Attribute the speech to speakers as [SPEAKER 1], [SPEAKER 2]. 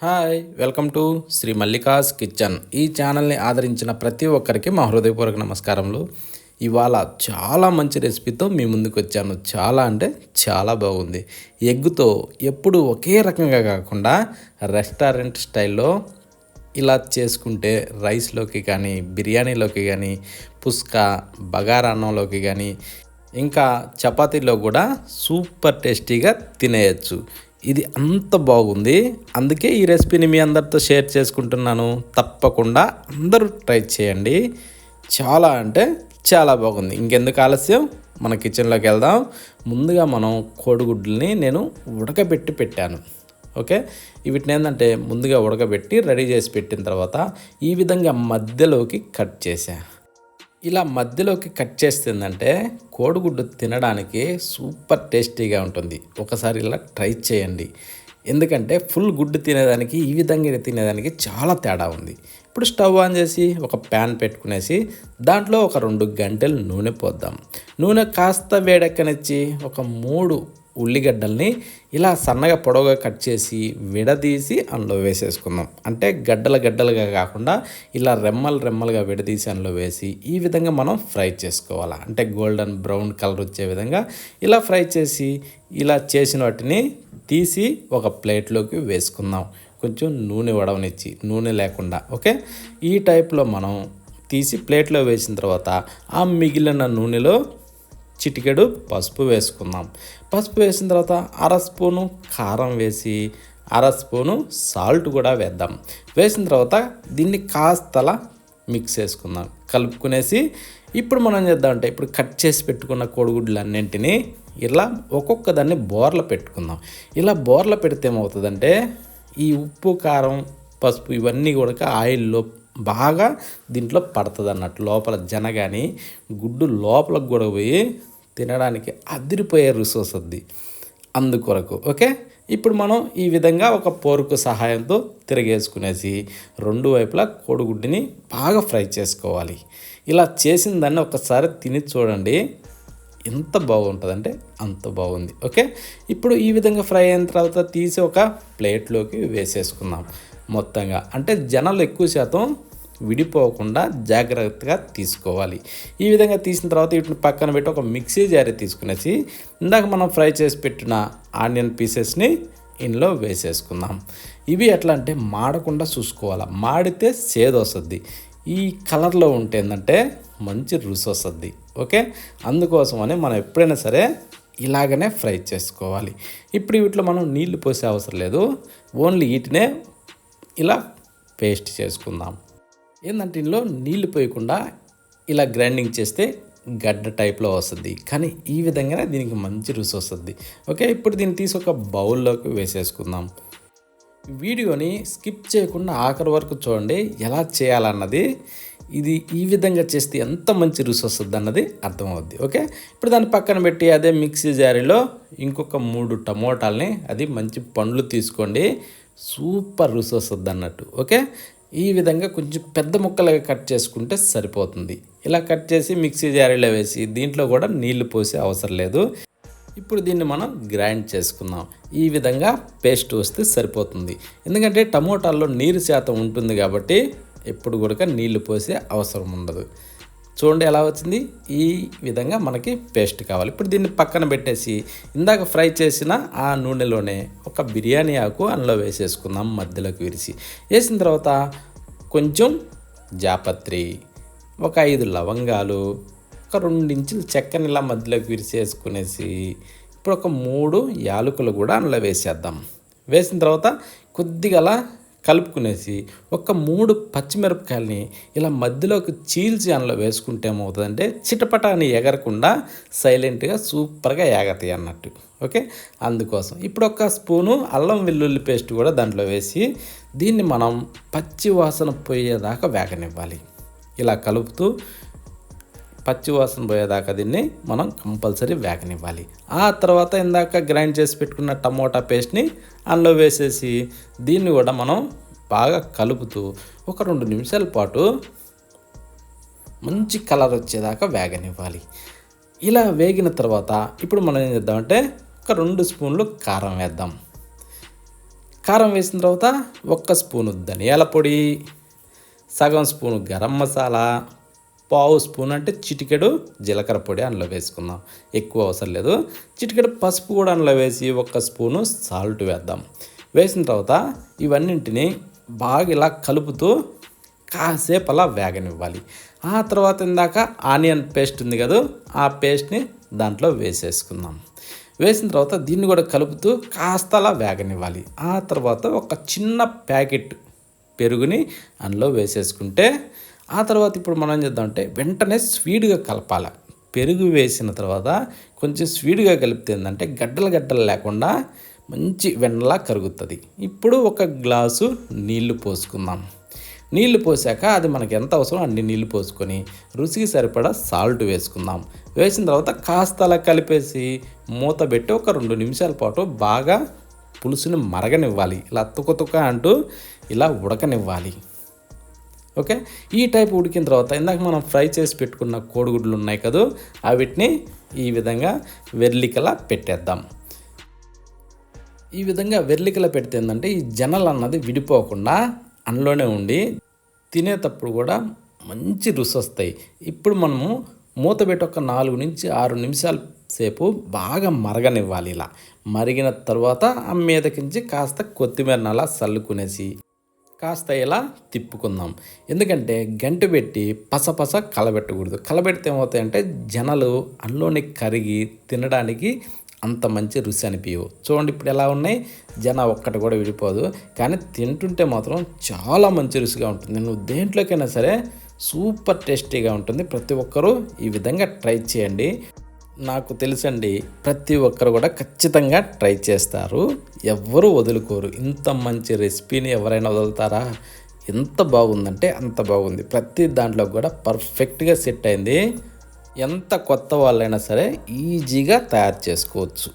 [SPEAKER 1] Hi welcome to Shri Mallika's kitchen. ఈ ఛానల్ని ఆదరించిన ప్రతి ఒక్కరికి మా హృదయపూర్వక నమస్కారములు. ఇవాళ చాలా మంచి రెసిపీతో మీ ముందుకు వచ్చాను. చాలా అంటే చాలా బాగుంది. ఎగ్గుతో ఎప్పుడు ఒకే రకంగా కాకుండా రెస్టారెంట్ స్టైల్లో ఇలా చేసుకుంటే రైస్లోకి కానీ, బిర్యానీలోకి కానీ, పుస్కా బగారా అన్నంలోకి కానీ, ఇంకా చపాతీలో కూడా సూపర్ టేస్టీగా తినేయచ్చు. ఇది అంత బాగుంది. అందుకే ఈ రెసిపీని మీ అందరితో షేర్ చేసుకుంటున్నాను. తప్పకుండా అందరూ ట్రై చేయండి. చాలా అంటే చాలా బాగుంది. ఇంకెందుకు ఆలస్యం, మన కిచెన్లోకి వెళ్దాం. ముందుగా మనం కోడిగుడ్లని నేను ఉడకబెట్టి పెట్టాను. ఓకే, వీటిని ఏంటంటే ముందుగా ఉడకబెట్టి రెడీ చేసి పెట్టిన తర్వాత ఈ విధంగా మధ్యలోకి కట్ చేసా. ఇలా మధ్యలోకి కట్ చేస్తుందంటే కోడిగుడ్డు తినడానికి సూపర్ టేస్టీగా ఉంటుంది. ఒకసారి ఇలా ట్రై చేయండి. ఎందుకంటే ఫుల్ గుడ్డు తినేదానికి ఈ విధంగా తినేదానికి చాలా తేడా ఉంది. ఇప్పుడు స్టవ్ ఆన్ చేసి ఒక ప్యాన్ పెట్టుకునేసి దాంట్లో ఒక 2 గంటలు నూనె పోద్దాం. నూనె కాస్త వేడెక్కనిచ్చి ఒక 3 ఉల్లిగడ్డల్ని ఇలా సన్నగా పొడవుగా కట్ చేసి విడదీసి అందులో వేసేసుకుందాం. అంటే గడ్డలుగా కాకుండా ఇలా రెమ్మలుగా విడదీసి అందులో వేసి ఈ విధంగా మనం ఫ్రై చేసుకోవాలి. అంటే గోల్డెన్ బ్రౌన్ కలర్ వచ్చే విధంగా ఇలా ఫ్రై చేసి ఇలా చేసిన వాటిని తీసి ఒక ప్లేట్లోకి వేసుకుందాం. కొంచెం నూనె వడవనిచ్చి, నూనె లేకుండా. ఓకే, ఈ టైప్లో మనం తీసి ప్లేట్లో వేసిన తర్వాత ఆ మిగిలిన నూనెలో చిటికెడు పసుపు వేసుకుందాం. పసుపు వేసిన తర్వాత 1/2 స్పూను కారం వేసి 1/2 స్పూను సాల్ట్ కూడా వేద్దాం. వేసిన తర్వాత దీన్ని కాస్తలా మిక్స్ చేసుకుందాం. కలుపుకునేసి ఇప్పుడు మనం చేద్దామంటే ఇప్పుడు కట్ చేసి పెట్టుకున్న కోడిగుడ్లు అన్నింటినీ ఇలా ఒక్కొక్క దాన్ని బోర్ల పెట్టుకుందాం. ఇలా బోర్ల పెడితే ఏమవుతుందంటే ఈ ఉప్పు, కారం, పసుపు ఇవన్నీ కూడా ఆయిల్లో బాగా దీంట్లో పడుతుంది అన్నట్టు. లోపల జనగాని గుడ్డు లోపలకు కూడా పోయి తినడానికి అదిరిపోయే రుచి వస్తుంది అందుకొరకు. ఓకే, ఇప్పుడు మనం ఈ విధంగా ఒక పోరుకు సహాయంతో తిరగేసుకునేసి 2 వైపులా కోడిగుడ్డుని బాగా ఫ్రై చేసుకోవాలి. ఇలా చేసిన దాన్ని ఒకసారి తిని చూడండి, ఎంత బాగుంటుందంటే అంత బాగుంది. ఓకే, ఇప్పుడు ఈ విధంగా ఫ్రై అయిన తర్వాత తీసి ఒక ప్లేట్లోకి వేసేసుకుందాం మొత్తంగా. అంటే జనాలు ఎక్కువ శాతం విడిపోకుండా జాగ్రత్తగా తీసుకోవాలి. ఈ విధంగా తీసిన తర్వాత వీటిని పక్కన పెట్టి ఒక మిక్సీ జారీ తీసుకునేసి ఇందాక మనం ఫ్రై చేసి పెట్టిన ఆనియన్ పీసెస్ని ఇందులో వేసేసుకుందాం. ఇవి ఎట్లా అంటే మాడకుండా చూసుకోవాలి. మాడితే సేదు వస్తుంది. ఈ కలర్లో ఉంటే ఏంటంటే మంచి రుచి వస్తుంది. ఓకే, అందుకోసమని మనం ఎప్పుడైనా సరే ఇలాగనే ఫ్రై చేసుకోవాలి. ఇప్పుడు వీటిలో మనం నీళ్లు పోసే అవసరం లేదు. ఓన్లీ వీటినే ఇలా పేస్ట్ చేసుకుందాం. ఏంటంటే ఇందులో నీళ్లు పోయకుండా ఇలా గ్రైండింగ్ చేస్తే గడ్డ టైప్లో వస్తుంది, కానీ ఈ విధంగానే దీనికి మంచి రుచి వస్తుంది. ఓకే, ఇప్పుడు దీన్ని తీసి ఒక బౌల్లోకి వేసేసుకుందాం. వీడియోని స్కిప్ చేయకుండా ఆఖరి వరకు చూడండి, ఎలా చేయాలన్నది. ఇది ఈ విధంగా చేస్తే ఎంత మంచి రుచి వస్తుంది అన్నది అర్థమవుద్ది. ఓకే, ఇప్పుడు దాన్ని పక్కన పెట్టి అదే మిక్సీ జారీలో ఇంకొక 3 టమోటాలని, అది మంచి పండ్లు తీసుకోండి, సూపర్ రుచి వస్తుంది అన్నట్టు. ఓకే, ఈ విధంగా కొంచెం పెద్ద ముక్కలుగా కట్ చేసుకుంటే సరిపోతుంది. ఇలా కట్ చేసి మిక్సీ జారీలో వేసి దీంట్లో కూడా నీళ్లు పోసే అవసరం లేదు. ఇప్పుడు దీన్ని మనం గ్రైండ్ చేసుకుందాం. ఈ విధంగా పేస్ట్ వస్తే సరిపోతుంది. ఎందుకంటే టమోటాల్లో నీరు శాతం ఉంటుంది కాబట్టి ఎప్పుడు కూడా నీళ్లు పోసే అవసరం ఉండదు. చూడండి ఎలా వచ్చింది. ఈ విధంగా మనకి పేస్ట్ కావాలి. ఇప్పుడు దీన్ని పక్కన పెట్టేసి ఇందాక ఫ్రై చేసిన ఆ నూనెలోనే ఒక బిర్యానీ ఆకు అందులో వేసేసుకుందాం. మధ్యలోకి విరిచి వేసిన తర్వాత కొంచెం జాపత్రి, ఒక 5 లవంగాలు, ఒక 2 ఇంచుల చెక్కని ఇలా మధ్యలోకి విరిచేసుకునేసి ఇప్పుడు ఒక 3 యాలకులు కూడా అందులో వేసేద్దాం. వేసిన తర్వాత కొద్దిగా అలా కలుపుకునేసి ఒక 3 పచ్చిమిరపకాయలని ఇలా మధ్యలోకి చీల్చి అందులో వేసుకుంటే ఏమవుతుందంటే చిటపటాని ఎగరకుండా సైలెంట్గా సూపర్గా ఎగతాయి అన్నట్టు. ఓకే, అందుకోసం ఇప్పుడు ఒక స్పూను అల్లం వెల్లుల్లి పేస్ట్ కూడా దాంట్లో వేసి దీన్ని మనం పచ్చి వాసన పోయేదాకా వేగనివ్వాలి. ఇలా కలుపుతూ పచ్చి వాసన పోయేదాకా దీన్ని మనం కంపల్సరీ వేగనివ్వాలి. ఆ తర్వాత ఇందాక గ్రైండ్ చేసి పెట్టుకున్న టమోటా పేస్ట్ని అందులో వేసేసి దీన్ని కూడా మనం బాగా కలుపుతూ ఒక 2 నిమిషాల పాటు మంచి కలర్ వచ్చేదాకా వేగనివ్వాలి. ఇలా వేగిన తర్వాత ఇప్పుడు మనం ఏం చేద్దామంటే ఒక 2 స్పూన్లు కారం వేద్దాం. కారం వేసిన తర్వాత 1 స్పూను ధనియాల పొడి, సగం స్పూను గరం మసాలా, పావు స్పూన్ అంటే చిటికెడు జీలకర్ర పొడి అందులో వేసుకుందాం. ఎక్కువ అవసరం లేదు. చిటికెడు పసుపు కూడా అందులో వేసి 1 స్పూను సాల్ట్ వేద్దాం. వేసిన తర్వాత ఇవన్నింటిని బాగా ఇలా కలుపుతూ కాసేపు అలా వేగనివ్వాలి. ఆ తర్వాత ఇందాక ఆనియన్ పేస్ట్ ఉంది కదా, ఆ పేస్ట్ని దాంట్లో వేసేసుకుందాం. వేసిన తర్వాత దీన్ని కూడా కలుపుతూ కాస్త అలా వేగనివ్వాలి. ఆ తర్వాత ఒక చిన్న ప్యాకెట్ పెరుగుని అందులో వేసేసుకుంటే, ఆ తర్వాత ఇప్పుడు మనం ఏం చేద్దామంటే వెంటనే స్వీట్గా కలపాలి. పెరుగు వేసిన తర్వాత కొంచెం స్వీట్గా కలిపితే ఏంటంటే గడ్డలు గడ్డలు లేకుండా మంచి వెన్నలా కరుగుతుంది. ఇప్పుడు 1 గ్లాసు నీళ్లు పోసుకుందాం. నీళ్లు పోసాక అది మనకి ఎంత అవసరం అన్ని నీళ్లు పోసుకొని రుచికి సరిపడా సాల్ట్ వేసుకుందాం. వేసిన తర్వాత కాస్త అలా కలిపేసి మూత పెట్టి ఒక 2 నిమిషాల పాటు బాగా పులుసుని మరగనివ్వాలి. ఇలా తుక అంటూ ఇలా ఉడకనివ్వాలి. ఓకే, ఈ టైప్ ఉడికిన తర్వాత ఇందాక మనం ఫ్రై చేసి పెట్టుకున్న కోడిగుడ్లు ఉన్నాయి కదా, వీటిని ఈ విధంగా వెర్లికలా పెట్టేద్దాం. ఈ విధంగా వెర్లికలా పెడితే ఏంటంటే ఈ జనలు అన్నది విడిపోకుండా అందులోనే ఉండి తినేటప్పుడు కూడా మంచి రుచి వస్తాయి. ఇప్పుడు మనము మూత పెట్టి ఒక 4 నుంచి 6 నిమిషాల సేపు బాగా మరగనివ్వాలి. ఇలా మరిగిన తర్వాత ఆ మీదకించి కాస్త కొత్తిమీర అలా చల్లుకునేసి కాస్త ఇలా తిప్పుకుందాం. ఎందుకంటే గంట పెట్టి పసపస కలబెట్టకూడదు. కలబెడితే ఏమవుతాయంటే జనలు అందులోనే కరిగి తినడానికి అంత మంచి రుచి అనిపించవు. చూడండి ఇప్పుడు ఎలా ఉన్నాయి, జన ఒక్కటి కూడా విడిపోదు, కానీ తింటుంటే మాత్రం చాలా మంచి రుచిగా ఉంటుంది. నువ్వు దేంట్లోకైనా సరే సూపర్ టేస్టీగా ఉంటుంది. ప్రతి ఒక్కరూ ఈ విధంగా ట్రై చేయండి. నాకు తెలుసండి, ప్రతి ఒక్కరు కూడా ఖచ్చితంగా ట్రై చేస్తారు, ఎవ్వరూ వదులుకోరు. ఇంత మంచి రెసిపీని ఎవరైనా వదులుతారా? ఎంత బాగుందంటే అంత బాగుంది. ప్రతి దాంట్లో కూడా పర్ఫెక్ట్గా సెట్ అయింది. ఎంత కొత్త వాళ్ళైనా సరే ఈజీగా తయారు చేసుకోవచ్చు.